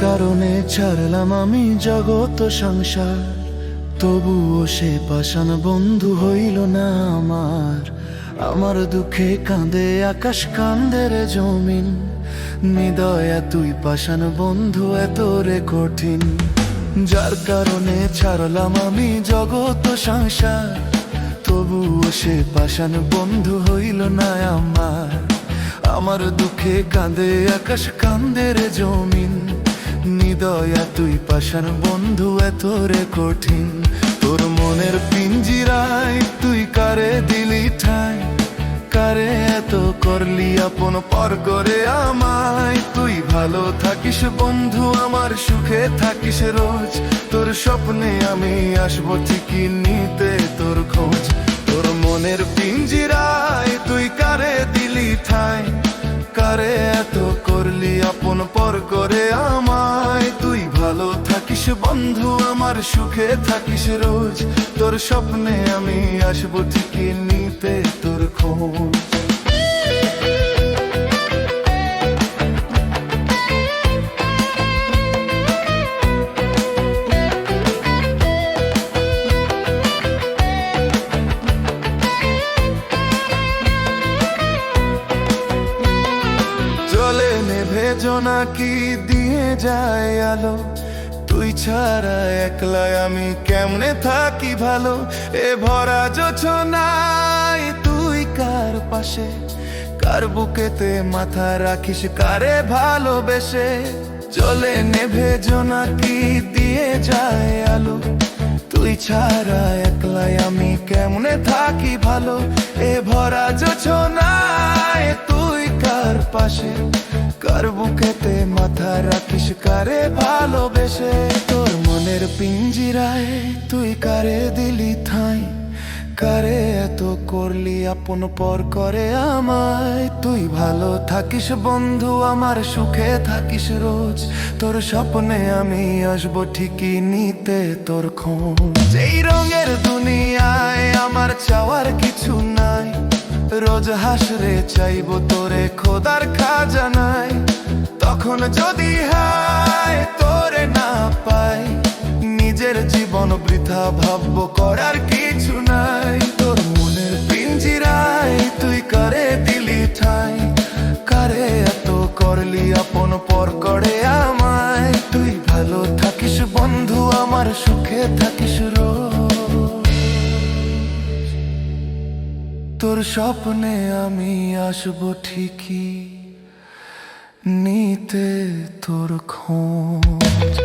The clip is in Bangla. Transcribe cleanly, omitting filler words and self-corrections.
কারণে ছাড়লাম আমি জগৎ সংসার, তবুও সে পাষাণ বন্ধু হইল না আমার। আমার দুঃখে কাঁদে আকাশ, কান্দে রে জমিন, নিদয়া তুই পাষাণ বন্ধু এত রে কঠিন। যার কারণে ছাড়লাম আমি জগৎ সংসার, তবুও সে পাষাণ বন্ধু হইল না আমার। আমার দুঃখে কাঁদে আকাশ, কান্দে রে জমিন, নিদয়া তুই পাষাণ বন্ধু এত রে কঠিন। তোর মনের পিঞ্জিরায় তুই কারে দিলি ঠাঁই, কারে এত করলি আপন পর করে আমায়। তুই ভালো থাকিস বন্ধু, আমার সুখে থাকিস রোজ, তোর স্বপ্নে আমি আসবো ঠিকই নিতে তোর খোঁজ। তোর মনের পিঞ্জিরায় তুই কারে দিলি ঠাঁই, কারে এত করলি আপন পর করে আমায়। তুই ভালো থাকিস বন্ধু, আমার সুখে থাকিস রোজ, তোর স্বপ্নে আমি আসবো ঠিকই নিতে তোর খোঁজ। জলে নেভে জোনাকি দিয়ে যায় আলো, তুই ছাড়া একলা আমি কেমনে থাকি ভালো। এ ভরা জোছনায় তুই কার পাশে, কার বুকেতে মাথা রাখিস কারে ভালোবেসে। জলে নেভে জোনাকি দিয়ে যায় আলো, তুই ছাড়া একলা আমি কেমনে থাকি ভালো। এ ভরা জোছনায় তুই কার পাশে, কার বুকেতে মাথা রাখিস কারে ভালোবেসে। তোর মনের পিঞ্জিরায় তুই কারে দিলি ঠাঁই, কারে এত করলি আপন পর করে আমায়। তুই ভালো থাকিস বন্ধু, আমার সুখে থাকিস রোজ, তোর স্বপ্নে আমি আসবো ঠিকই নিতে তোর খোঁজ। যেই রঙের দুনিয়ায় আমার চাওয়ার কিছু নাই, রোজ হাসরে চাইবো তোরে খোদার খাজানায়। তখন যদি হায় তোরে না পাই, নিজের জীবন বৃথা ভাববো, করার কিছু নাই। তোর মনের পিঞ্জিরায় তুই কারে দিলি ঠাঁই, কারে এত করলি আপন পর করে আমায়। তুই ভালো থাকিস বন্ধু, আমার সুখে থাকিস রোজ, তোর স্বপ্নে আমি আসবো ঠিকই নিতে তোর খোঁজ।